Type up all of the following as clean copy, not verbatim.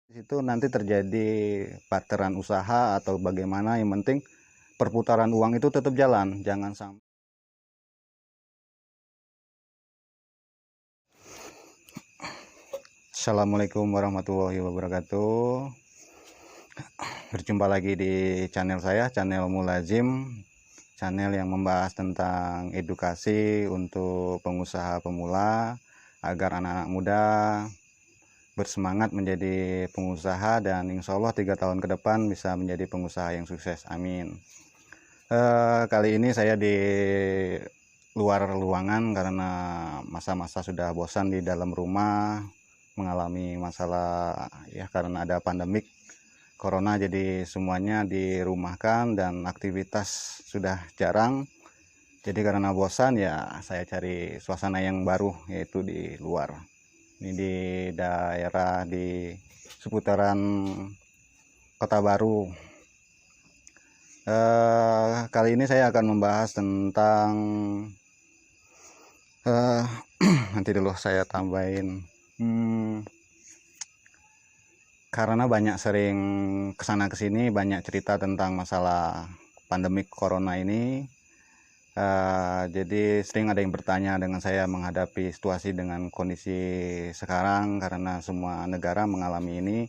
Di situ nanti terjadi barteran usaha atau bagaimana, yang penting perputaran uang itu tetap jalan, jangan sampai. Assalamualaikum warahmatullahi wabarakatuh. Berjumpa lagi di channel saya, channel Mulazim, channel yang membahas tentang edukasi untuk pengusaha pemula agar anak-anak muda bersemangat menjadi pengusaha dan insya Allah 3 tahun ke depan bisa menjadi pengusaha yang sukses. Amin. Kali ini saya di luar ruangan karena masa-masa sudah bosan di dalam rumah, mengalami masalah ya karena ada pandemik corona, jadi semuanya dirumahkan dan aktivitas sudah jarang. Jadi karena bosan ya saya cari suasana yang baru, yaitu di luar. Ini di daerah di seputaran Kota Baru. Kali ini saya akan membahas tentang nanti dulu saya tambahin. Karena banyak sering kesana kesini banyak cerita tentang masalah pandemik corona ini. Jadi sering ada yang bertanya dengan saya menghadapi situasi dengan kondisi sekarang karena semua negara mengalami ini.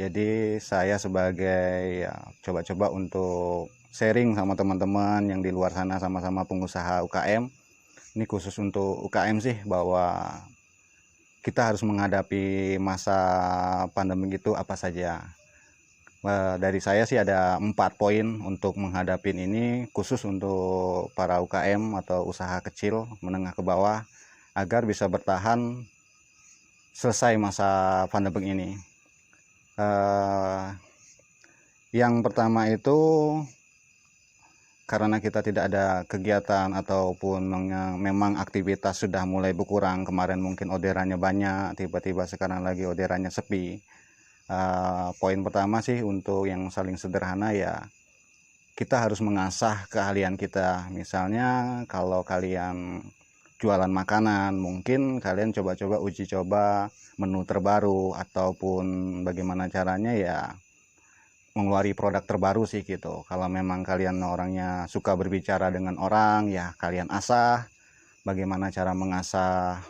Jadi saya sebagai coba-coba untuk sharing sama teman-teman yang di luar sana, sama-sama pengusaha UKM. Ini khusus untuk UKM sih, bahwa kita harus menghadapi masa pandemi itu apa saja. Dari saya sih ada 4 poin untuk menghadapi ini, khusus untuk para UKM atau usaha kecil menengah ke bawah agar bisa bertahan selesai masa pandemi ini. Yang pertama itu, karena kita tidak ada kegiatan ataupun memang aktivitas sudah mulai berkurang. Kemarin mungkin orderannya banyak, tiba-tiba sekarang lagi orderannya sepi. Poin pertama sih untuk yang saling sederhana ya, kita harus mengasah keahlian kita. Misalnya kalau kalian jualan makanan, mungkin kalian coba-coba uji coba menu terbaru ataupun bagaimana caranya ya mengeluarkan produk terbaru sih gitu. Kalau memang kalian orangnya suka berbicara dengan orang, ya kalian asah bagaimana cara mengasah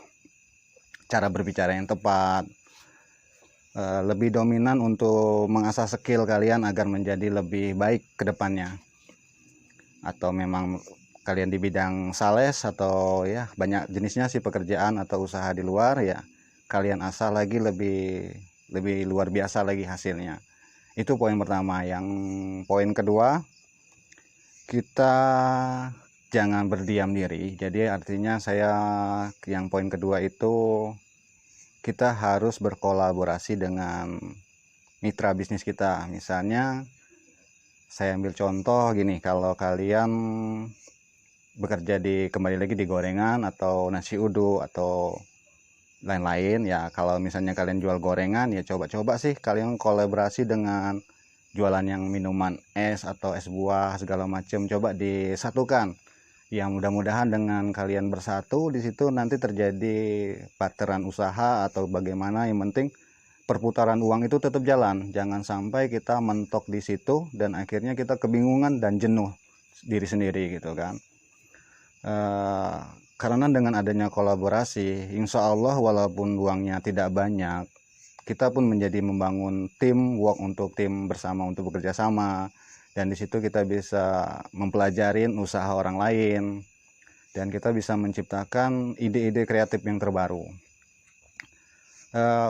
cara berbicara yang tepat. Lebih dominan untuk mengasah skill kalian agar menjadi lebih baik ke depannya. Atau memang kalian di bidang sales atau ya banyak jenisnya sih pekerjaan atau usaha di luar, ya kalian asah lagi lebih luar biasa lagi hasilnya. Itu poin pertama. Yang poin kedua, kita jangan berdiam diri. Jadi artinya saya yang poin kedua itu, kita harus berkolaborasi dengan mitra bisnis kita. Misalnya saya ambil contoh gini, kalau kalian bekerja kembali lagi di gorengan atau nasi uduk atau lain-lain ya, kalau misalnya kalian jual gorengan ya coba-coba sih kalian kolaborasi dengan jualan yang minuman es atau es buah segala macam, coba disatukan. Ya mudah-mudahan dengan kalian bersatu di situ nanti terjadi barteran usaha atau bagaimana, yang penting perputaran uang itu tetap jalan. Jangan sampai kita mentok di situ dan akhirnya kita kebingungan dan jenuh diri sendiri gitu kan. Karena dengan adanya kolaborasi, insya Allah walaupun uangnya tidak banyak, kita pun menjadi membangun tim work untuk tim bersama untuk bekerja sama. Dan di situ kita bisa mempelajari usaha orang lain dan kita bisa menciptakan ide-ide kreatif yang terbaru.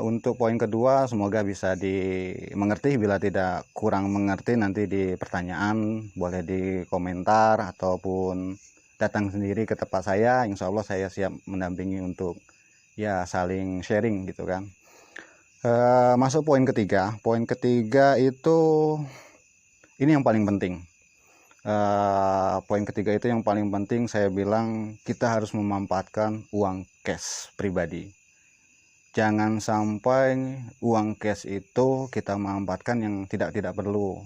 Untuk poin kedua, semoga bisa dimengerti. Bila tidak kurang mengerti, nanti di pertanyaan boleh di komentar ataupun datang sendiri ke tempat saya. Insya Allah saya siap mendampingi untuk ya saling sharing gitu kan. Masuk poin ketiga. Poin ketiga itu ini yang paling penting. Poin ketiga itu yang paling penting, saya bilang kita harus memanfaatkan uang cash pribadi. Jangan sampai uang cash itu kita manfaatkan yang tidak perlu.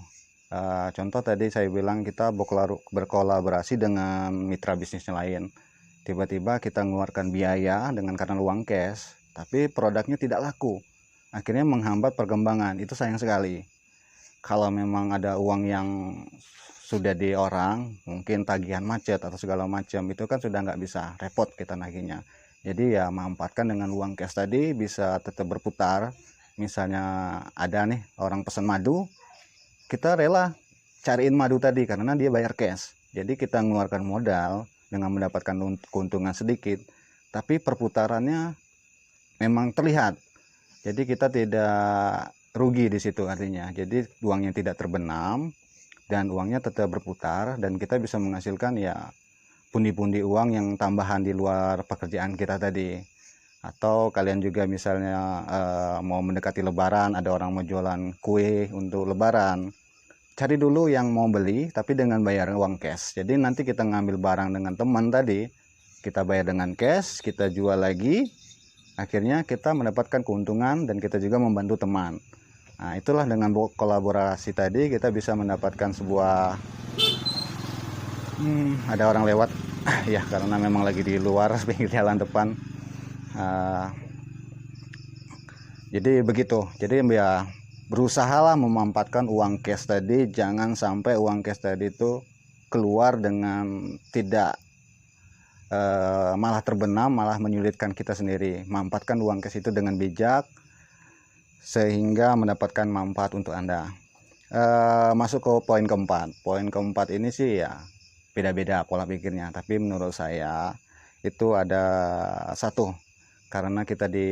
Contoh tadi saya bilang kita berkolaborasi dengan mitra bisnis lain. Tiba-tiba kita mengeluarkan biaya karena uang cash, tapi produknya tidak laku. akhirnya menghambat perkembangan. Itu sayang sekali. Kalau memang ada uang yang sudah di orang, mungkin tagihan macet atau segala macam, itu kan sudah nggak bisa, repot kita nagihnya. Jadi ya manfaatkan dengan uang cash tadi bisa tetap berputar. Misalnya ada nih orang pesan madu, kita rela cariin madu tadi karena dia bayar cash. Jadi kita mengeluarkan modal dengan mendapatkan keuntungan sedikit, tapi perputarannya memang terlihat. Jadi kita tidak rugi di situ artinya. Jadi uangnya tidak terbenam dan uangnya tetap berputar dan kita bisa menghasilkan ya pundi-pundi uang yang tambahan di luar pekerjaan kita tadi. Atau kalian juga misalnya mau mendekati lebaran, ada orang mau jualan kue untuk lebaran, cari dulu yang mau beli tapi dengan bayar uang cash. Jadi nanti kita ngambil barang dengan teman tadi, kita bayar dengan cash, kita jual lagi, akhirnya kita mendapatkan keuntungan dan kita juga membantu teman. Nah, itulah dengan kolaborasi tadi kita bisa mendapatkan sebuah ada orang lewat ya karena memang lagi di luar pinggir jalan depan. Jadi begitu. Jadi ya berusahalah memanfaatkan uang cash tadi, jangan sampai uang cash tadi itu keluar dengan tidak malah terbenam, malah menyulitkan kita sendiri. Manfaatkan uang cash itu dengan bijak sehingga mendapatkan manfaat untuk Anda. Masuk ke poin keempat. Poin keempat ini sih ya beda-beda pola pikirnya, tapi menurut saya itu ada satu, karena kita di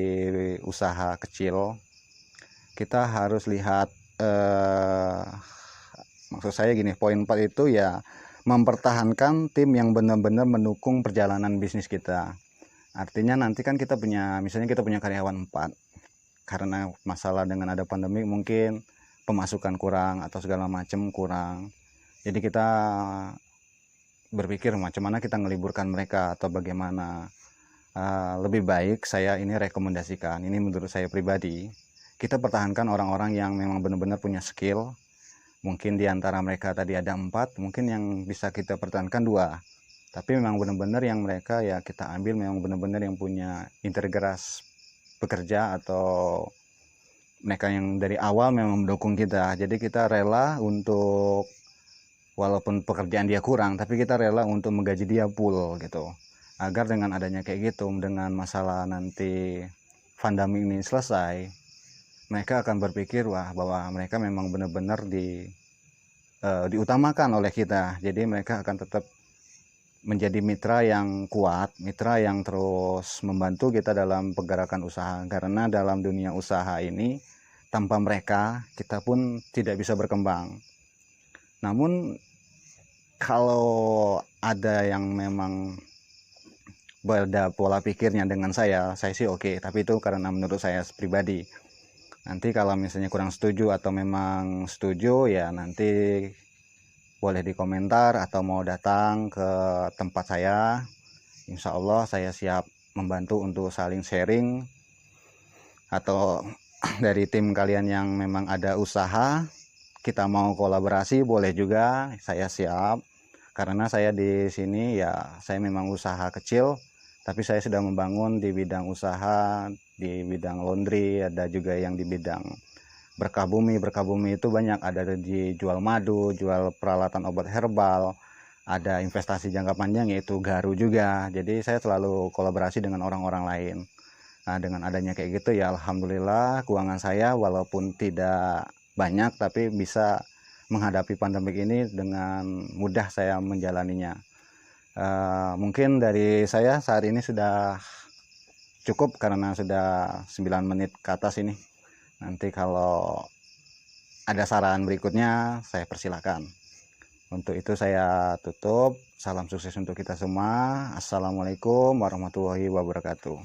usaha kecil, kita harus lihat maksud saya gini, poin 4 itu ya mempertahankan tim yang benar-benar mendukung perjalanan bisnis kita. Artinya nanti kan kita punya, misalnya kita punya karyawan 4, karena masalah dengan ada pandemi mungkin pemasukan kurang atau segala macam kurang. Jadi kita berpikir macam mana kita ngeliburkan mereka atau bagaimana. Lebih baik saya ini rekomendasikan, ini menurut saya pribadi, kita pertahankan orang-orang yang memang benar-benar punya skill. Mungkin di antara mereka tadi ada 4, mungkin yang bisa kita pertahankan 2. Tapi memang benar-benar yang mereka ya kita ambil memang benar-benar yang punya integritas bekerja atau mereka yang dari awal memang mendukung kita. Jadi kita rela untuk walaupun pekerjaan dia kurang, tapi kita rela untuk menggaji dia full gitu. Agar dengan adanya kayak gitu, dengan masalah nanti pandemi ini selesai, mereka akan berpikir wah bahwa mereka memang benar-benar diutamakan oleh kita. Jadi mereka akan tetap menjadi mitra yang kuat, mitra yang terus membantu kita dalam pergerakan usaha. Karena dalam dunia usaha ini tanpa mereka kita pun tidak bisa berkembang. Namun kalau ada yang memang beda pola pikirnya dengan saya sih oke, tapi itu karena menurut saya pribadi. Nanti kalau misalnya kurang setuju atau memang setuju ya nanti boleh di komentar atau mau datang ke tempat saya. Insya Allah saya siap membantu untuk saling sharing. Atau dari tim kalian yang memang ada usaha, kita mau kolaborasi boleh juga, saya siap. Karena saya di sini ya saya memang usaha kecil, tapi saya sudah membangun di bidang usaha, di bidang laundry, ada juga yang di bidang berkah bumi. Berkah bumi itu banyak, ada di jual madu, jual peralatan obat herbal, ada investasi jangka panjang yaitu garu juga. Jadi saya selalu kolaborasi dengan orang-orang lain. Nah, dengan adanya kayak gitu ya alhamdulillah keuangan saya walaupun tidak banyak tapi bisa menghadapi pandemi ini dengan mudah saya menjalaninya. Mungkin dari saya saat ini sudah cukup karena sudah 9 menit ke atas ini. Nanti kalau ada saran berikutnya saya persilakan. Untuk itu saya tutup. Salam sukses untuk kita semua. Assalamualaikum warahmatullahi wabarakatuh.